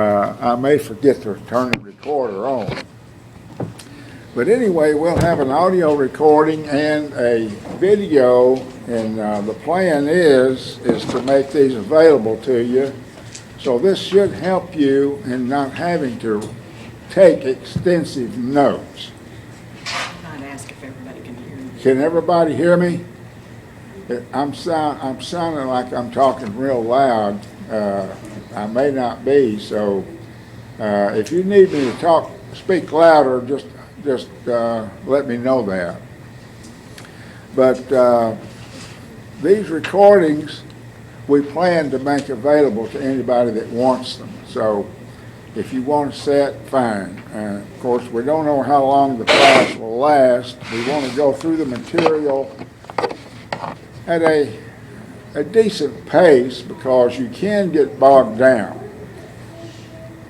I may forget to turn the recorder on. But anyway, we'll have an audio recording and a video, and the plan is to make these available to you. So this should help you in not having to take extensive notes. I'd ask if everybody can hear me. Can everybody hear me? I'm sounding like I'm talking real loud. I may not be, so if you need me to speak louder, just let me know that. But these recordings we plan to make available to anybody that wants them. So if you want to set, fine. Of course, we don't know how long the class will last. We want to go through the material at a decent pace because you can get bogged down,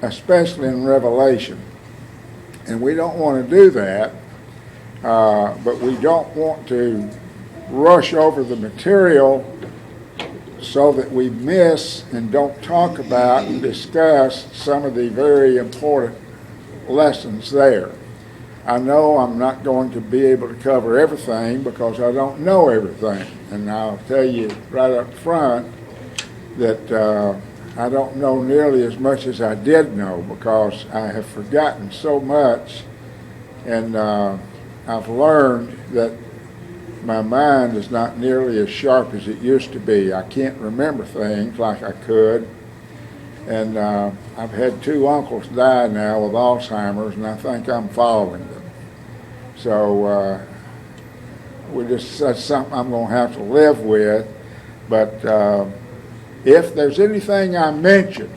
especially in Revelation. And we don't want to do that, but we don't want to rush over the material so that we miss and don't talk about and discuss some of the very important lessons there. I know I'm not going to be able to cover everything because I don't know everything. And I'll tell you right up front that I don't know nearly as much as I did know because I have forgotten so much, and I've learned that my mind is not nearly as sharp as it used to be. I can't remember things like I could, and I've had 2 uncles die now with Alzheimer's, and I think I'm following them. So that's something I'm going to have to live with, but if there's anything I mention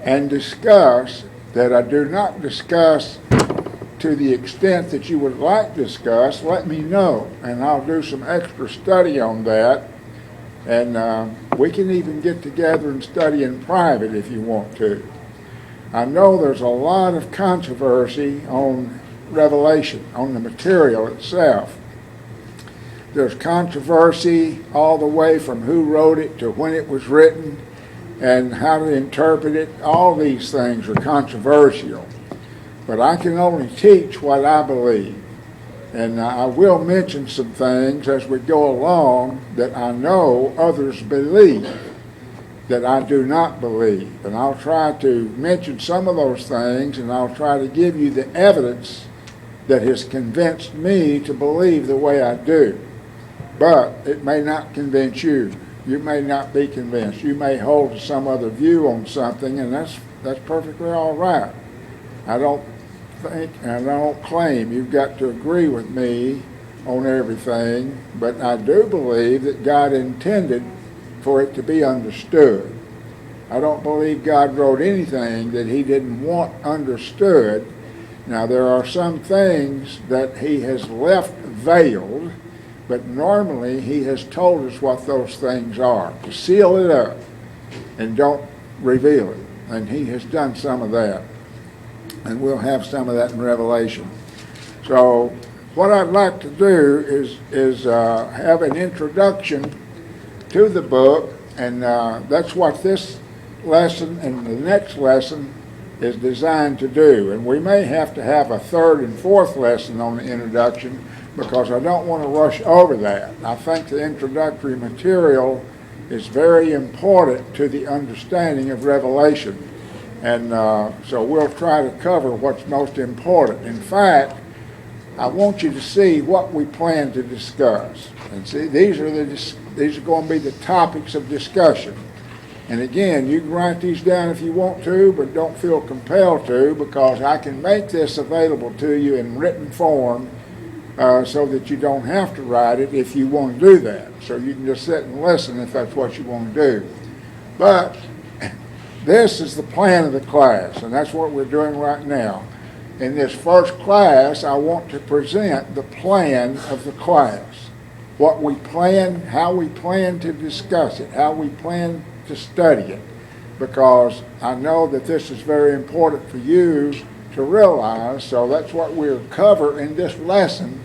and discuss that I do not discuss to the extent that you would like to discuss, let me know, and I'll do some extra study on that, and we can even get together and study in private if you want to. I know there's a lot of controversy on Revelation, on the material itself. There's controversy all the way from who wrote it to when it was written and how to interpret it. All these things are controversial. But I can only teach what I believe. And I will mention some things as we go along that I know others believe that I do not believe. And I'll try to mention some of those things, and I'll try to give you the evidence that has convinced me to believe the way I do. But it may not convince you. You may not be convinced. You may hold to some other view on something, and that's perfectly all right. I don't think, and I don't claim you've got to agree with me on everything, but I do believe that God intended for it to be understood. I don't believe God wrote anything that he didn't want understood. Now, there are some things that he has left veiled, but normally he has told us what those things are, to seal it up and don't reveal it. And he has done some of that. And we'll have some of that in Revelation. So what I'd like to do is have an introduction to the book, and that's what this lesson and the next lesson is designed to do. And we may have to have a 3rd and 4th lesson on the introduction because I don't want to rush over that. I think the introductory material is very important to the understanding of Revelation. And so we'll try to cover what's most important. In fact, I want you to see what we plan to discuss. And see, these are going to be the topics of discussion. And again, you can write these down if you want to, but don't feel compelled to, because I can make this available to you in written form so that you don't have to write it if you want to do that. So you can just sit and listen if that's what you want to do. But this is the plan of the class, and that's what we're doing right now. In this first class, I want to present the plan of the class. What we plan, how we plan to discuss it, how we plan to study it, because I know that this is very important for you to realize, so that's what we'll cover in this lesson.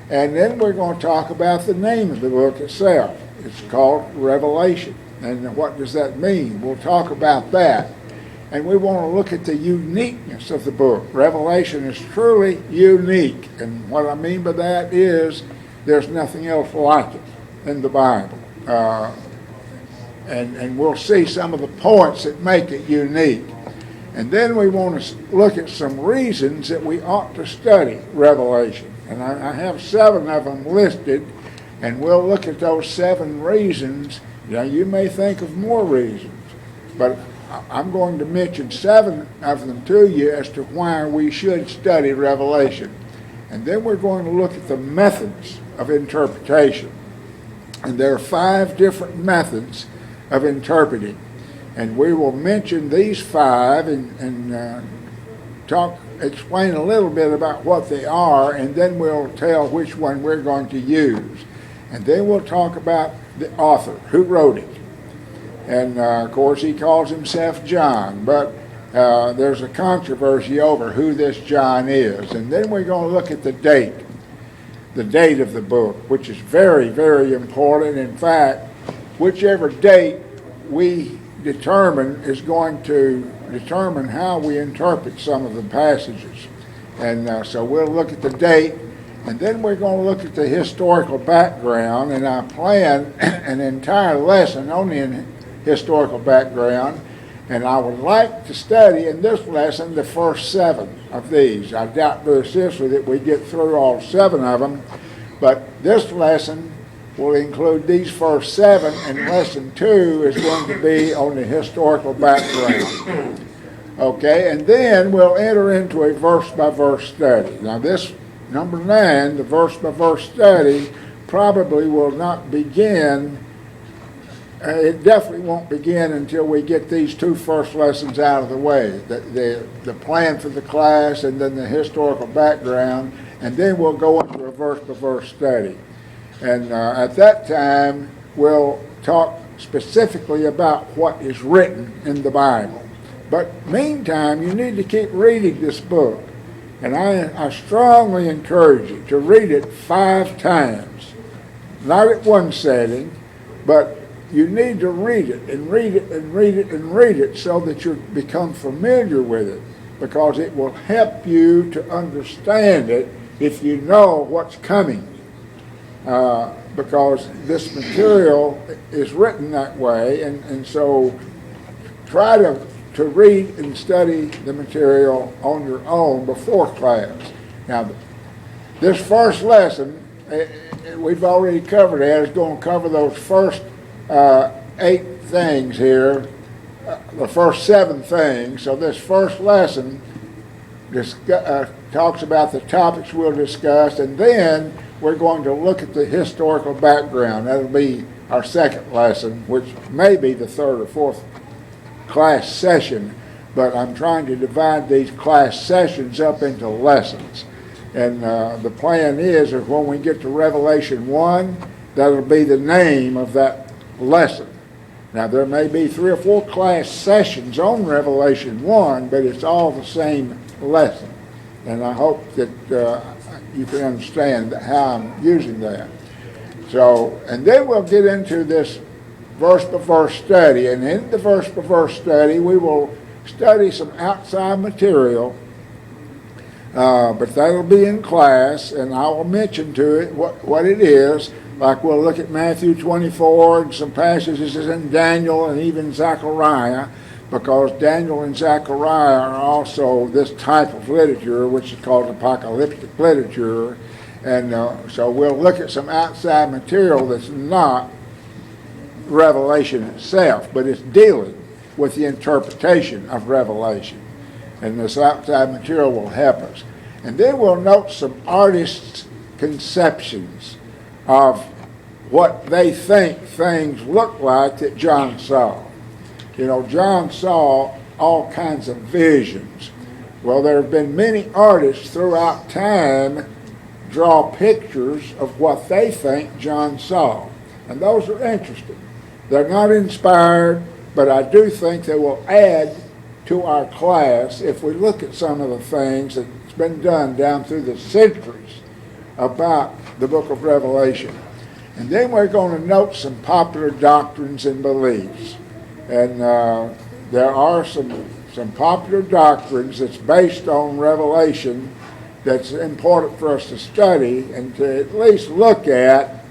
And then we're going to talk about the name of the book itself. It's called Revelation. And what does that mean? We'll talk about that. and we want to look at the uniqueness of the book. Revelation is truly unique, and what I mean by that is there's nothing else like it in the Bible. And we'll see some of the points that make it unique. And then we want to look at some reasons that we ought to study Revelation. And I have 7 of them listed, and we'll look at those 7 reasons. Now, you may think of more reasons, but I'm going to mention 7 of them to you as to why we should study Revelation. And then we're going to look at the methods of interpretation. And there are 5 different methods of interpreting. And we will mention these 5 and explain a little bit about what they are, and then we'll tell which one we're going to use. And then we'll talk about the author, who wrote it. And of course he calls himself John, but there's a controversy over who this John is. And then we're going to look at the date of the book, which is very, very important. In fact, whichever date we determine is going to determine how we interpret some of the passages. And so we'll look at the date, and then we're going to look at the historical background, and I plan an entire lesson on the historical background, and I would like to study in this lesson the first 7 of these. I doubt very seriously that we get through all 7 of them, but this lesson will include these first 7, and lesson 2 is going to be on the historical background. Okay, and then we'll enter into a verse-by-verse study. Now this, number 9, the verse-by-verse study, probably will not begin, it definitely won't begin until we get these 2 first lessons out of the way, the plan for the class and then the historical background, and then we'll go into a verse-by-verse study. And at that time, we'll talk specifically about what is written in the Bible. But meantime, you need to keep reading this book. And I strongly encourage you to read it 5 times. Not at one setting, but you need to read it and read it and read it and read it so that you become familiar with it, because it will help you to understand it if you know what's coming. Because this material is written that way, and so try to read and study the material on your own before class. Now, this first lesson, we've already covered that. It's going to cover those first 8 things here, the first 7 things. So this first lesson talks about the topics we'll discuss, and then we're going to look at the historical background. That'll be our second lesson, which may be the 3rd or 4th class session, but I'm trying to divide these class sessions up into lessons. And the plan is that when we get to Revelation 1, that'll be the name of that lesson. Now, there may be 3 or 4 class sessions on Revelation 1, but it's all the same lesson. And I hope that you can understand how I'm using that. So, and then we'll get into this verse-by-verse study. And in the verse-by-verse study, we will study some outside material, but that'll be in class, and I will mention to it what it is. Like we'll look at Matthew 24 and some passages in Daniel and even Zechariah, because Daniel and Zechariah are also this type of literature, which is called apocalyptic literature. And so we'll look at some outside material that's not Revelation itself, but it's dealing with the interpretation of Revelation. And this outside material will help us. And then we'll note some artists' conceptions of what they think things look like that John saw. You know, John saw all kinds of visions. Well, there have been many artists throughout time draw pictures of what they think John saw. And those are interesting. They're not inspired, but I do think they will add to our class if we look at some of the things that's been done down through the centuries about the book of Revelation. And then we're going to note some popular doctrines and beliefs. And there are some popular doctrines that's based on revelation that's important for us to study and to at least look at.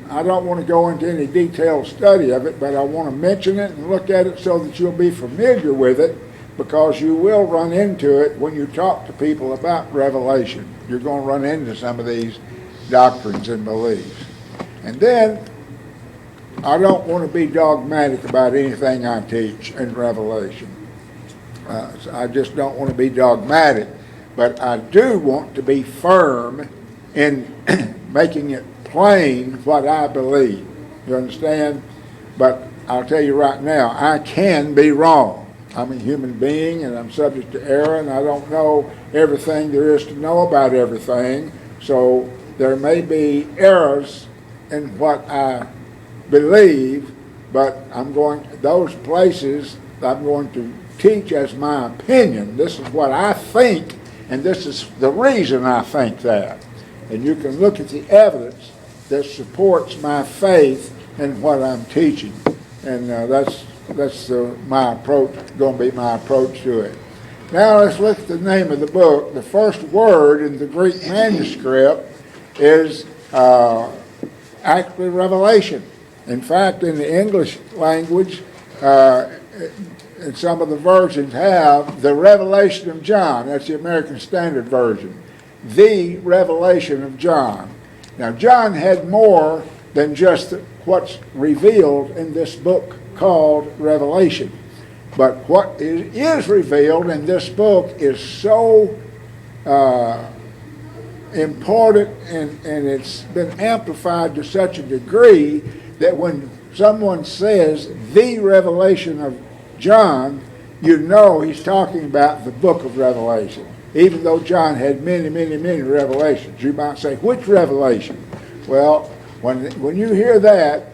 I don't want to go into any detailed study of it, but I want to mention it and look at it so that you'll be familiar with it, because you will run into it when you talk to people about revelation. You're going to run into some of these doctrines and beliefs. And then, I don't want to be dogmatic about anything I teach in Revelation. I just don't want to be dogmatic, but I do want to be firm in making it plain what I believe. You understand? But I'll tell you right now, I can be wrong. I'm a human being and I'm subject to error, and I don't know everything there is to know about everything. So there may be errors in what I believe, but those places I'm going to teach as my opinion. This is what I think, and this is the reason I think that. And you can look at the evidence that supports my faith in what I'm teaching. And that's my approach, going to be my approach to it. Now let's look at the name of the book. The first word in the Greek manuscript is actually Revelation. In fact, in the English language, and some of the versions have the Revelation of John. That's the American Standard Version. The Revelation of John. Now, John had more than just what's revealed in this book called Revelation. But what is revealed in this book is so important, and it's been amplified to such a degree that when someone says the Revelation of John, you know he's talking about the book of Revelation. Even though John had many, many, many revelations. You might say, which revelation? Well, when you hear that,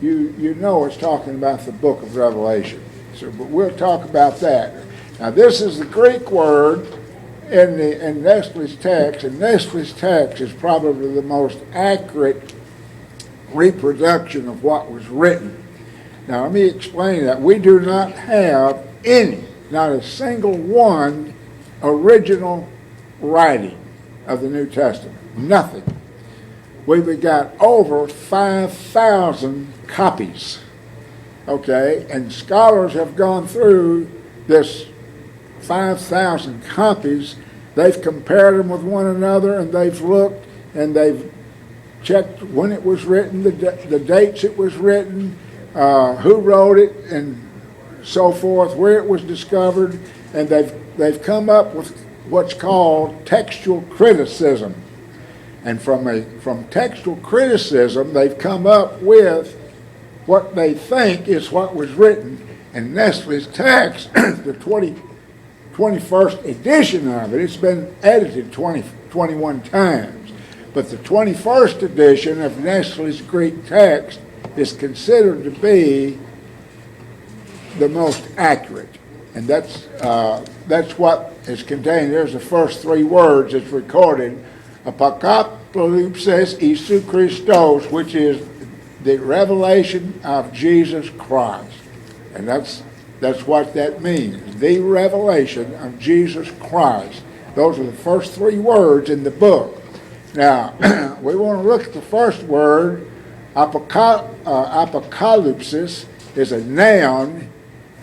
you know it's talking about the book of Revelation. So, but we'll talk about that. Now, this is the Greek word in Nestle's text, and Nestle's text is probably the most accurate reproduction of what was written. Now, let me explain that. We do not have any, not a single one, original writing of the New Testament. Nothing. We've got over 5,000 copies. Okay, and scholars have gone through this 5,000 copies. They've compared them with one another, and they've looked and they've checked when it was written, the dates it was written, who wrote it, and so forth, where it was discovered, and they've come up with what's called textual criticism. And from textual criticism, they've come up with what they think is what was written. And Nestle's text, the 21st edition of it, it's been edited 21 times. But the 21st edition of Nestle's Greek text is considered to be the most accurate. And that's what is contained. There's the first three words that's recorded. Apocalyptic Isu Christos, which is the revelation of Jesus Christ. And that's what that means. The revelation of Jesus Christ. Those are the first three words in the book. Now, we want to look at the first word. Apocalypsis is a noun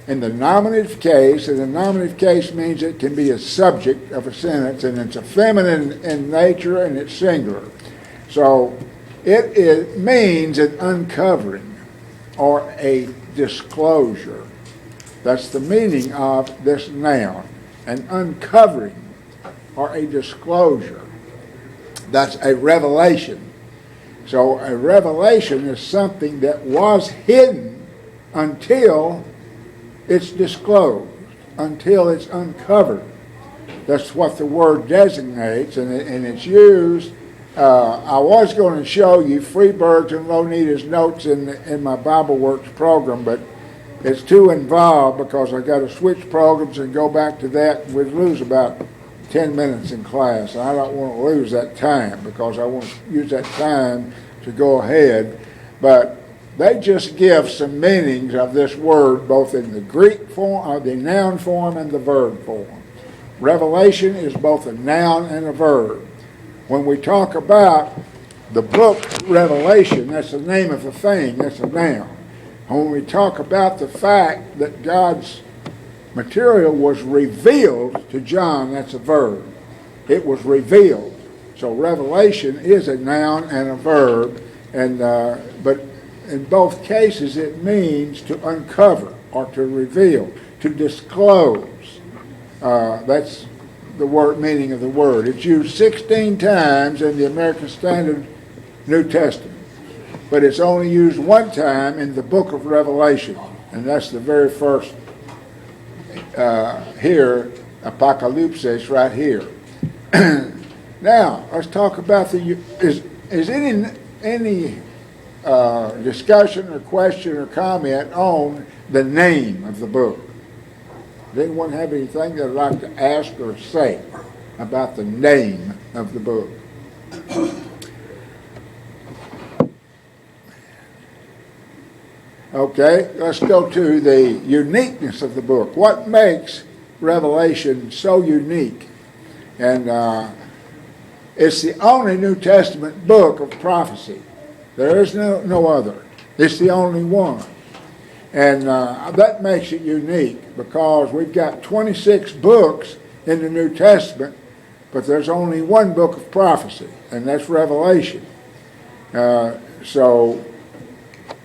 in the nominative case, and the nominative case means it can be a subject of a sentence, and it's a feminine in nature, and it's singular. So it means an uncovering or a disclosure. That's the meaning of this noun, an uncovering or a disclosure. That's a revelation. So a revelation is something that was hidden until it's disclosed, until it's uncovered. That's what the word designates, and it's used. I was going to show you Freeberg's and Lonita's notes in my Bible Works program, but it's too involved because I got to switch programs and go back to that. We'd lose about 10 minutes in class, and I don't want to lose that time because I want to use that time to go ahead. But they just give some meanings of this word both in the Greek form, or the noun form, and the verb form. Revelation is both a noun and a verb. When we talk about the book Revelation, that's the name of a thing, that's a noun. And when we talk about the fact that God's material was revealed to John, that's a verb. It was revealed. So revelation is a noun and a verb, and but in both cases it means to uncover or to reveal, to disclose. That's the word meaning of the word. It's used 16 times in the American Standard New Testament, but it's only used one time in the book of Revelation, and that's the very first here, apocalyptic, right here. Now, let's talk about is any discussion or question or comment on the name of the book? Does anyone have anything they'd like to ask or say about the name of the book? Okay, let's go to the uniqueness of the book. What makes Revelation so unique? And it's the only New Testament book of prophecy. There is no other. It's the only one. And that makes it unique because we've got 26 books in the New Testament, but there's only one book of prophecy, and that's Revelation. So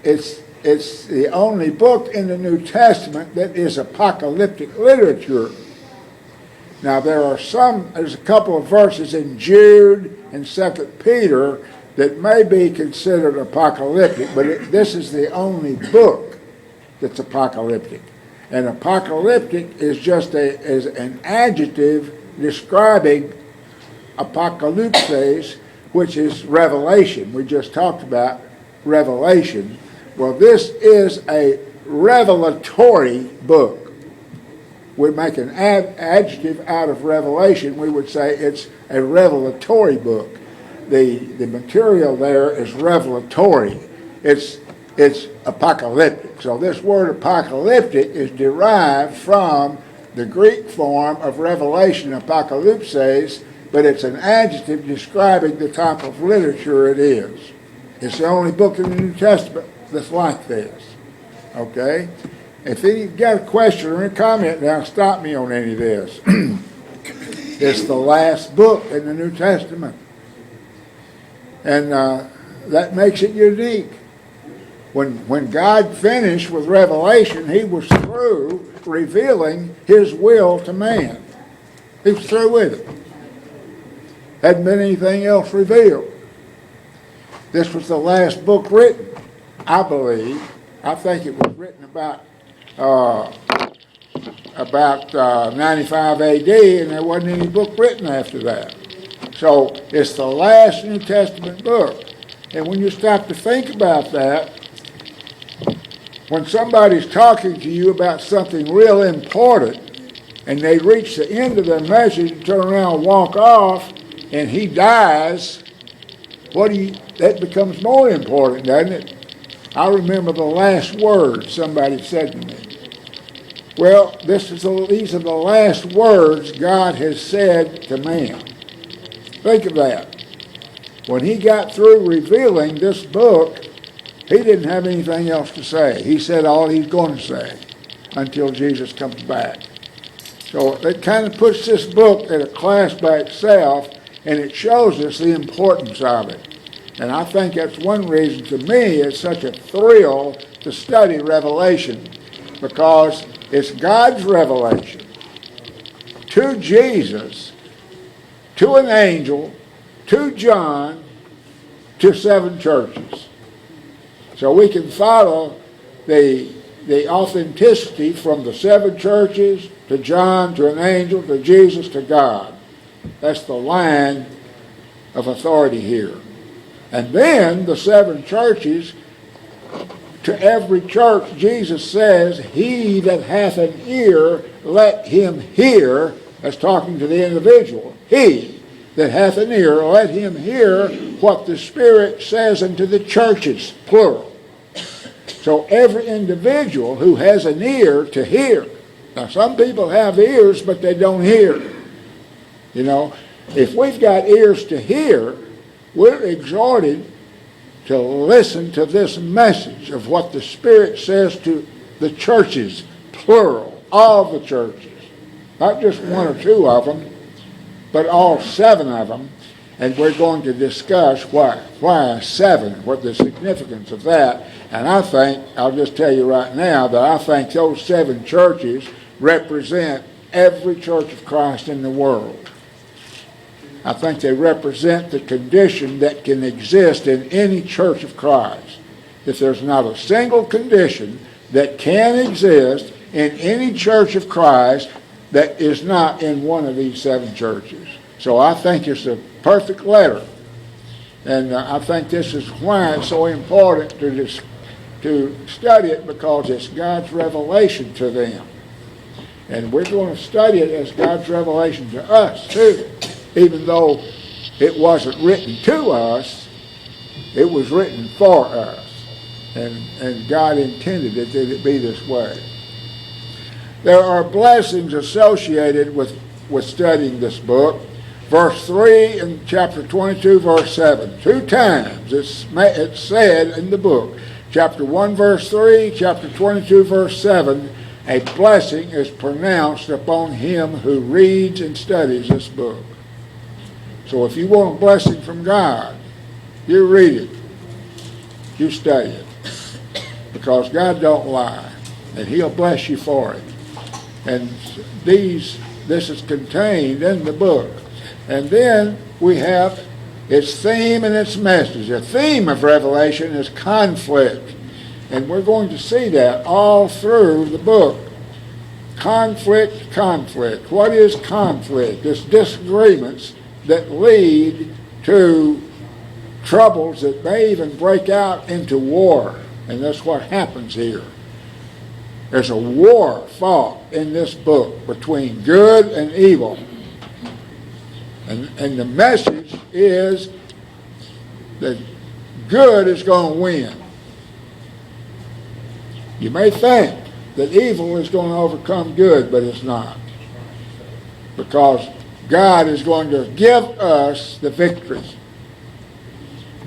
it's the only book in the New Testament that is apocalyptic literature. Now there's a couple of verses in Jude and 2 Peter that may be considered apocalyptic, but this is the only book that's apocalyptic. And apocalyptic is just is an adjective describing apocalypses, which is revelation. We just talked about revelation. Well, this is a revelatory book. We make an adjective out of revelation. We would say it's a revelatory book. The material there is revelatory. It's apocalyptic. So this word apocalyptic is derived from the Greek form of revelation, apocalypses, but it's an adjective describing the type of literature it is. It's the only book in the New Testament that's like this. Okay? If you've got a question or a comment now, stop me on any of this. It's the last book in the New Testament. And that makes it unique. When God finished with Revelation, he was through revealing his will to man. He was through with it. Hadn't been anything else revealed. This was the last book written, I believe. I think it was written about 95 AD, and there wasn't any book written after that. So it's the last New Testament book. And when you stop to think about that, when somebody's talking to you about something real important, and they reach the end of their message and turn around and walk off, and he dies, that becomes more important, doesn't it? I remember the last words somebody said to me. Well, these are the last words God has said to man. Think of that. When he got through revealing this book, he didn't have anything else to say. He said all he's going to say until Jesus comes back. So it kind of puts this book in a class by itself, and it shows us the importance of it. And I think that's one reason, to me, it's such a thrill to study Revelation, because it's God's revelation to Jesus, to an angel, to John, to 7 churches. So we can follow the authenticity from the 7 churches, to John, to an angel, to Jesus, to God. That's the line of authority here. And then the 7 churches, to every church, Jesus says, he that hath an ear, let him hear. That's talking to the individual. He that hath an ear, let him hear what the Spirit says unto the churches, plural. So every individual who has an ear to hear. Now some people have ears, but they don't hear. You know, if we've got ears to hear, we're exhorted to listen to this message of what the Spirit says to the churches, plural, all the churches. Not just one or two of them, but all 7 of them. And we're going to discuss why 7, what the significance of that. And I think, I'll just tell you right now, that I think those 7 churches represent every church of Christ in the world. I think they represent the condition that can exist in any church of Christ. If there's not a single condition that can exist in any church of Christ that is not in one of these 7 churches. So I think it's a perfect letter. And I think this is why it's so important to study it, because it's God's revelation to them. And we're going to study it as God's revelation to us too. Even though it wasn't written to us, it was written for us. And God intended it that it be this way. There are blessings associated with studying this book. Verse 3 in chapter 22, verse 7. 2 times it's said in the book. Chapter 1, verse 3, chapter 22, verse 7, a blessing is pronounced upon him who reads and studies this book. So if you want a blessing from God, you read it. You study it. Because God don't lie. And he'll bless you for it. And this is contained in the book. And then we have its theme and its message. The theme of Revelation is conflict. And we're going to see that all through the book. Conflict, conflict. What is conflict? It's disagreements that lead to troubles that may even break out into war. And that's what happens here. There's a war fought in this book between good and evil. And the message is that good is going to win. You may think that evil is going to overcome good, but it's not. Because God is going to give us the victory.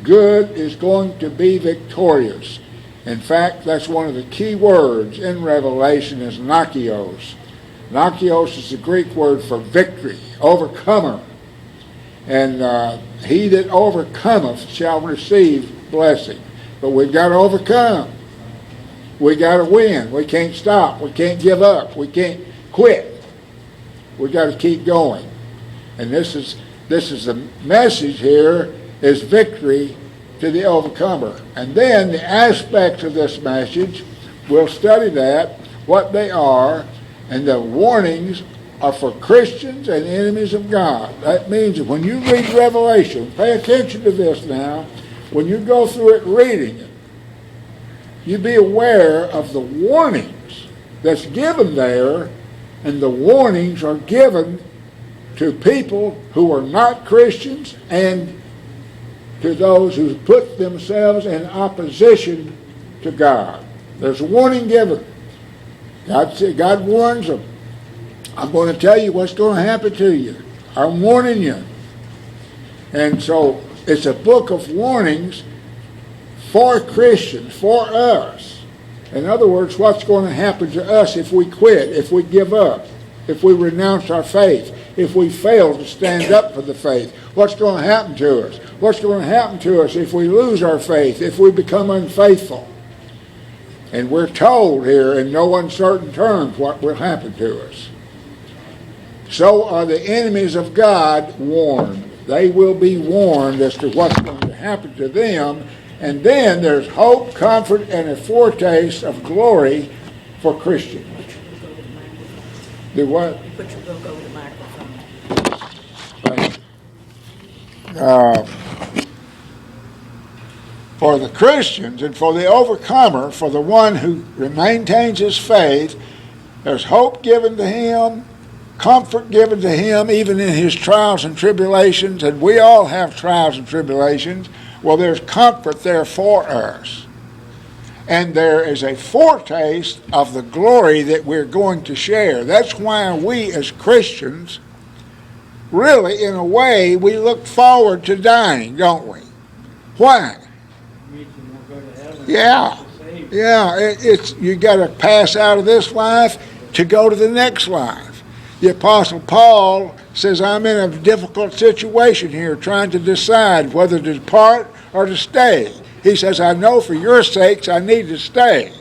Good is going to be victorious. In fact, that's one of the key words in Revelation is nakios. Nakios is the Greek word for victory, overcomer. And he that overcometh shall receive blessing. But we've got to overcome. We got to win. We can't stop. We can't give up. We can't quit. We got to keep going. And this is the message here is victory to the overcomer. And then the aspects of this message, we'll study that, what they are, and the warnings are for Christians and enemies of God. That means that when you read Revelation, pay attention to this now, when you go through it reading it, you be aware of the warnings that's given there, and the warnings are given to people who are not Christians and to those who put themselves in opposition to God. There's a warning given. God warns them. I'm going to tell you what's going to happen to you. I'm warning you. And so it's a book of warnings for Christians, for us. In other words, what's going to happen to us if we quit, if we give up, if we renounce our faith, if we fail to stand up for the faith. What's going to happen to us? What's going to happen to us if we lose our faith, if we become unfaithful? And we're told here in no uncertain terms what will happen to us. So are the enemies of God warned. They will be warned as to what's going to happen to them. And then there's hope, comfort, and a foretaste of glory for Christians. Do what? Put your book over the microphone. For the Christians and for the overcomer, for the one who maintains his faith, there's hope given to him, comfort given to him, even in his trials and tribulations, and we all have trials and tribulations. Well, there's comfort there for us. And there is a foretaste of the glory that we're going to share. That's why we as Christians, really, in a way, we look forward to dying, don't we? Why? Yeah. Yeah, it's you got to pass out of this life to go to the next life. The Apostle Paul says, I'm in a difficult situation here trying to decide whether to depart or to stay. He says, I know for your sakes I need to stay,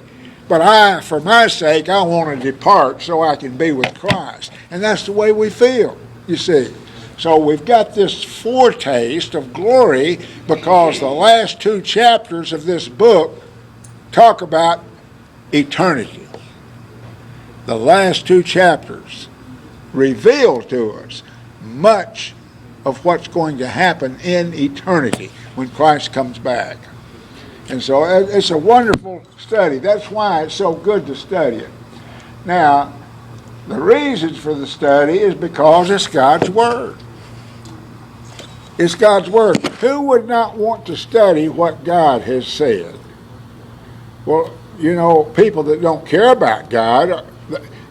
but for my sake, I want to depart so I can be with Christ. And that's the way we feel, you see. So we've got this foretaste of glory because the last 2 chapters of this book talk about eternity. The last 2 chapters reveal to us much of what's going to happen in eternity when Christ comes back. And so it's a wonderful study. That's why it's so good to study it. Now, the reasons for the study is because it's God's Word. It's God's Word. Who would not want to study what God has said? Well, you know, people that don't care about God,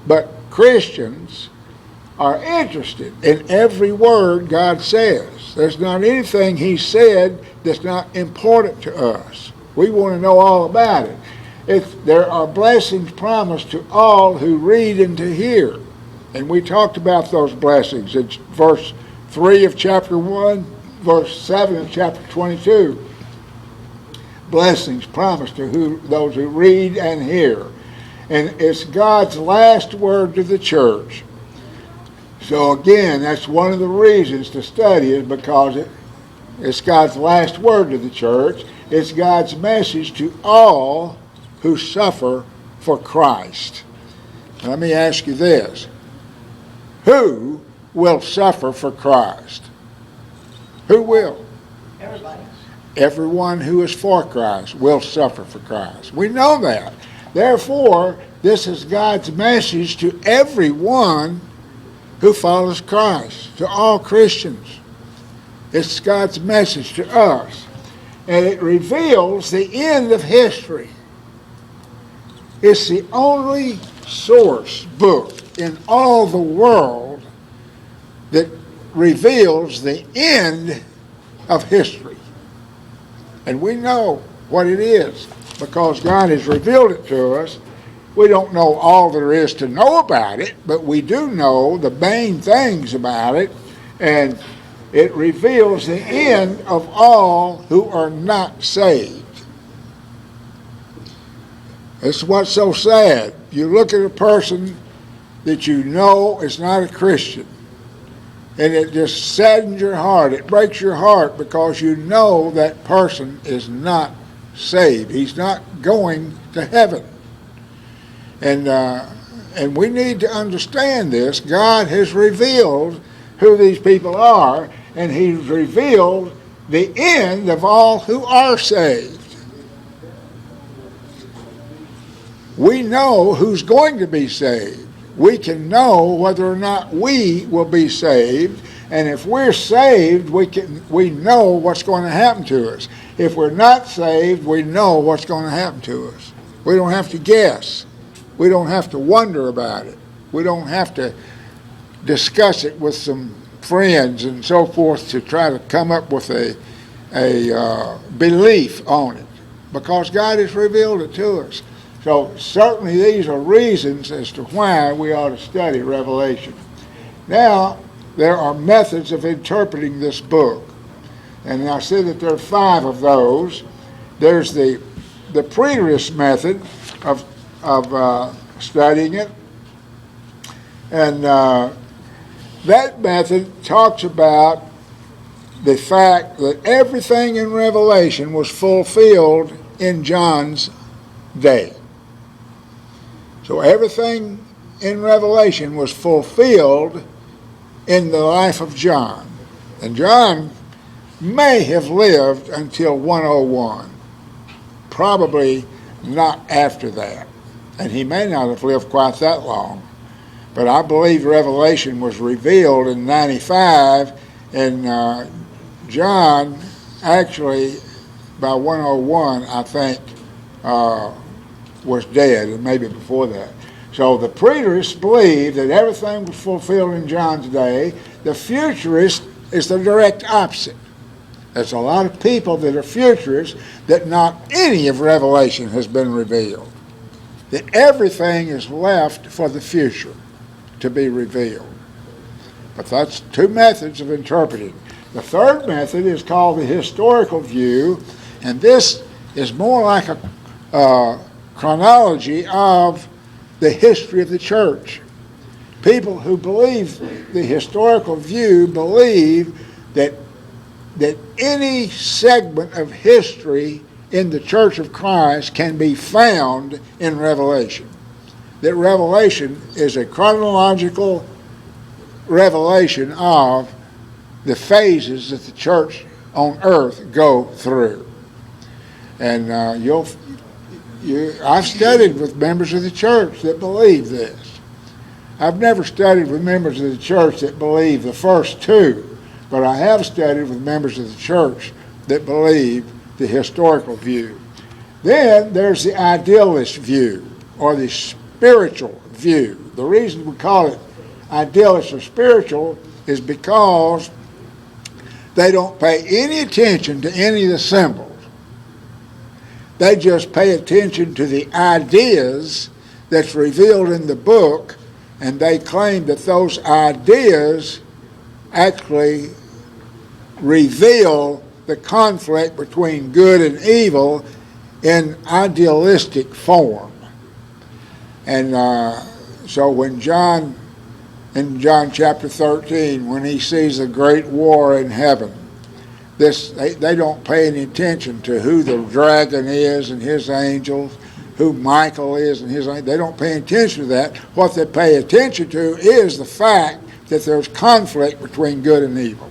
but Christians are interested in every word God says. There's not anything He said that's not important to us. We want to know all about it. There are blessings promised to all who read and to hear. And we talked about those blessings. It's verse 3 of chapter 1, verse 7 of chapter 22. Blessings promised to those who read and hear. And it's God's last word to the church. So again, that's one of the reasons to study it, because it's God's last word to the church. It's God's message to all who suffer for Christ. Let me ask you this. Who will suffer for Christ? Who will? Everybody. Everyone who is for Christ will suffer for Christ. We know that. Therefore, this is God's message to everyone who follows Christ, to all Christians. It's God's message to us. And it reveals the end of history. It's the only source book in all the world that reveals the end of history. And we know what it is because God has revealed it to us. We don't know all there is to know about it, but we do know the main things about it, and it reveals the end of all who are not saved. That's what's so sad. You look at a person that you know is not a Christian, and it just saddens your heart. It breaks your heart because you know that person is not saved. He's not going to heaven. And we need to understand this. God has revealed who these people are, and He's revealed the end of all who are saved. We know who's going to be saved. We can know whether or not we will be saved, and if we're saved, we know what's going to happen to us. If we're not saved, we know what's going to happen to us. We don't have to guess. We don't have to wonder about it. We don't have to discuss it with some friends and so forth to try to come up with a belief on it, because God has revealed it to us. So certainly these are reasons as to why we ought to study Revelation. Now, there are methods of interpreting this book. And I said that there are 5 of those. There's the preterist method of studying it. And that method talks about the fact that everything in Revelation was fulfilled in John's day. So everything in Revelation was fulfilled in the life of John. And John may have lived until 101. Probably not after that. And he may not have lived quite that long. But I believe Revelation was revealed in 95, and John actually, by 101, I think, was dead, and maybe before that. So the preterists believe that everything was fulfilled in John's day. The futurist is the direct opposite. There's a lot of people that are futurists that not any of Revelation has been revealed. That everything is left for the future to be revealed. But that's two methods of interpreting. The third method is called the historical view, and this is more like a chronology of the history of the church. People who believe the historical view believe that any segment of history in the Church of Christ can be found in Revelation. That Revelation is a chronological revelation of the phases that the church on earth go through. And I've studied with members of the church that believe this. I've never studied with members of the church that believe the first two, but I have studied with members of the church that believe the historical view. Then there's the idealist view, or the spiritual view. The reason we call it idealist or spiritual is because they don't pay any attention to any of the symbols. They just pay attention to the ideas that's revealed in the book, and they claim that those ideas actually reveal the conflict between good and evil in idealistic form. And so when in John chapter 13, when he sees a great war in heaven, they don't pay any attention to who the dragon is and his angels, who Michael is and his angels. They don't pay attention to that. What they pay attention to is the fact that there's conflict between good and evil,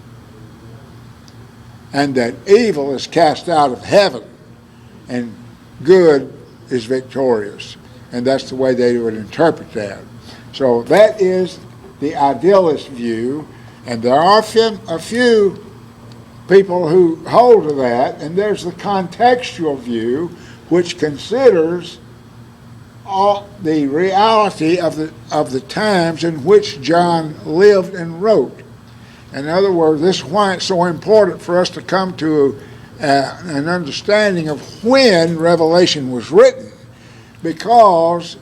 and that evil is cast out of heaven and good is victorious. And that's the way they would interpret that. So that is the idealist view, and there are a few people who hold to that, and there's the contextual view, which considers all the reality of the times in which John lived and wrote. In other words, this is why it's so important for us to come to an understanding of when Revelation was written, because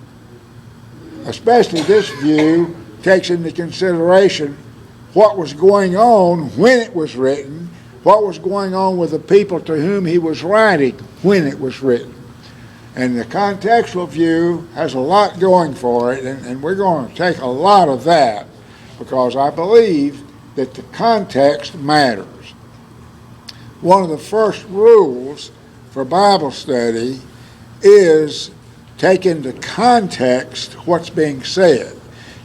especially this view takes into consideration what was going on when it was written, what was going on with the people to whom he was writing when it was written. And the contextual view has a lot going for it, and we're going to take a lot of that, because I believe that the context matters. One of the first rules for Bible study is take into context what's being said.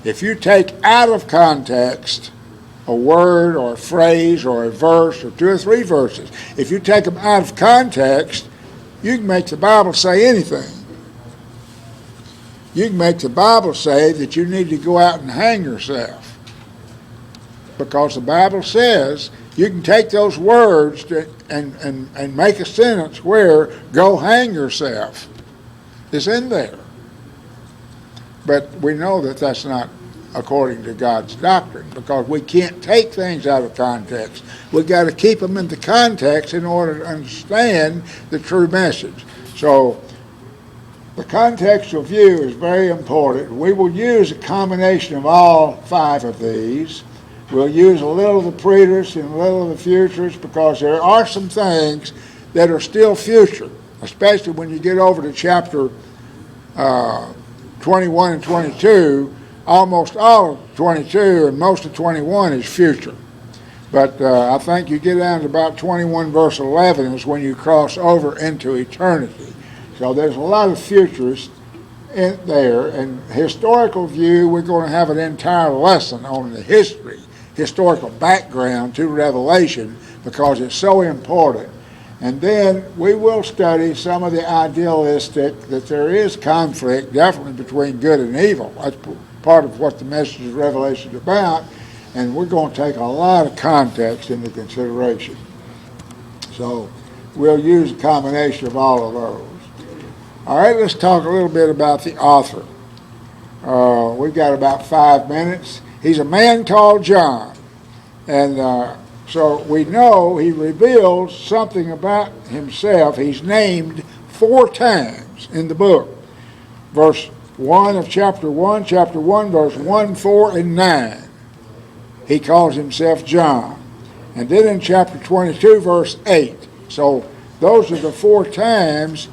If you take out of context a word or a phrase or a verse or two or three verses, if you take them out of context, you can make the Bible say anything. You can make the Bible say that you need to go out and hang yourself, because the Bible says you can take those words and make a sentence where "go hang yourself" is in there. But we know that that's not according to God's doctrine, because we can't take things out of context. We've got to keep them in the context in order to understand the true message. So the contextual view is very important. We will use a combination of all five of these. We'll use a little of the preterists and a little of the futurists, because there are some things that are still future, especially when you get over to chapter 21 and 22. Almost all of 22 and most of 21 is future. But I think you get down to about 21 verse 11 is when you cross over into eternity. So there's a lot of futurists in there. And historical view, we're going to have an entire lesson on the historical background to Revelation, because it's so important. And then we will study some of the idealistic, that there is conflict definitely between good and evil. That's part of what the message of Revelation is about, and we're going to take a lot of context into consideration. So we'll use a combination of all of those. All right, let's talk a little bit about the author. We've got about 5 minutes. He's a man called John. And so we know he reveals something about himself. He's named 4 times in the book. Verse 1 of chapter 1, verse 1, 4, and 9. He calls himself John. And then in chapter 22, verse 8. So those are the 4 times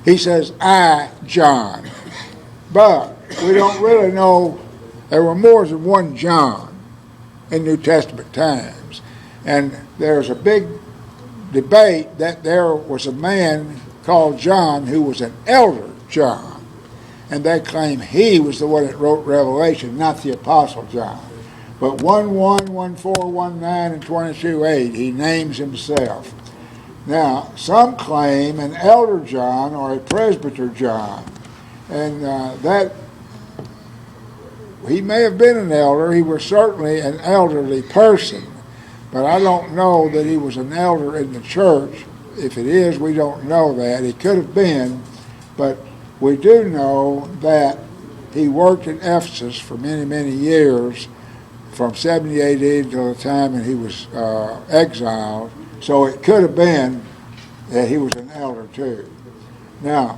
he says, I, John. But we don't really know there were more than one John in New Testament times. And there's a big debate that there was a man called John who was an elder John. And they claim he was the one that wrote Revelation, not the Apostle John. But 1:1, 1:4, 1:9, and 22:8, he names himself. Now, some claim an elder John or a presbyter John. And that he may have been an elder. He was certainly an elderly person. But I don't know that he was an elder in the church. If it is, we don't know that. He could have been. But we do know that he worked in Ephesus for many, many years, from 70 AD until the time when he was exiled. So it could have been that he was an elder too. Now,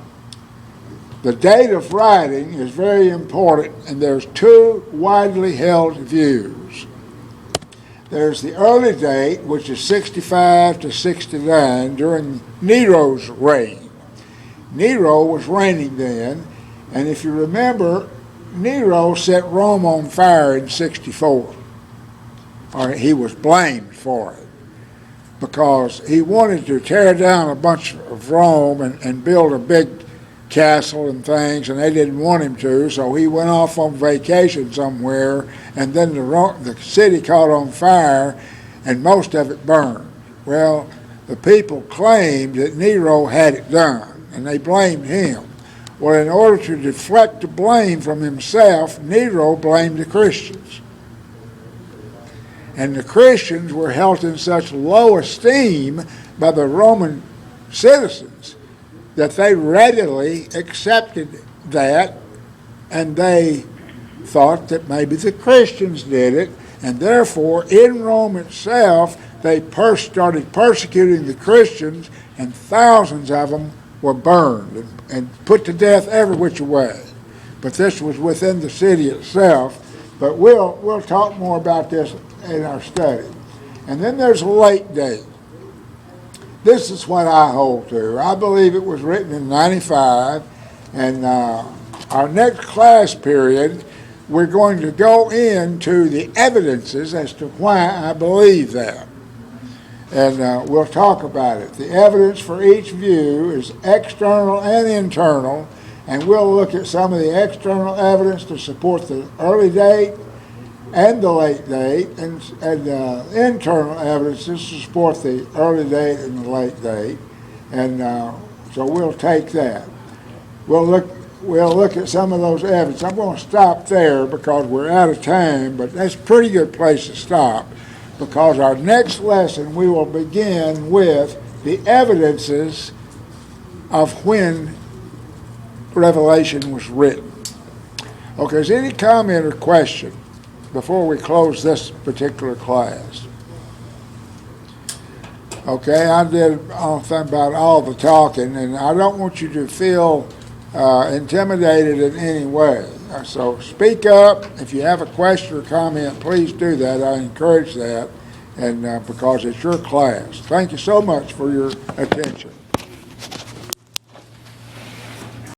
the date of writing is very important, and there's 2 widely held views. There's the early date, which is 65 to 69, during Nero's reign. Nero was reigning then, and if you remember, Nero set Rome on fire in 64. Or he was blamed for it, because he wanted to tear down a bunch of Rome and build a big castle and things, and they didn't want him to, so he went off on vacation somewhere, and then the city caught on fire, and most of it burned. Well, the people claimed that Nero had it done, and they blamed him. Well, in order to deflect the blame from himself, Nero blamed the Christians. And the Christians were held in such low esteem by the Roman citizens that they readily accepted that, and they thought that maybe the Christians did it, and therefore in Rome itself they started persecuting the Christians, and thousands of them were burned and put to death every which way. But this was within the city itself. But we'll talk more about this in our study. And then there's a late date. This is what I hold to. I believe it was written in 95, and our next class period, we're going to go into the evidences as to why I believe that. And we'll talk about it. The evidence for each view is external and internal, and we'll look at some of the external evidence to support the early date and the late date, and internal evidence to support the early date and the late date. And so we'll take that. We'll look at some of those evidence. I'm going to stop there because we're out of time, but that's a pretty good place to stop, because our next lesson we will begin with the evidences of when Revelation was written. Okay, is there any comment or question before we close this particular class? Okay, I did about all the talking, and I don't want you to feel intimidated in any way. So speak up. If you have a question or comment, please do that. I encourage that, and because it's your class. Thank you so much for your attention.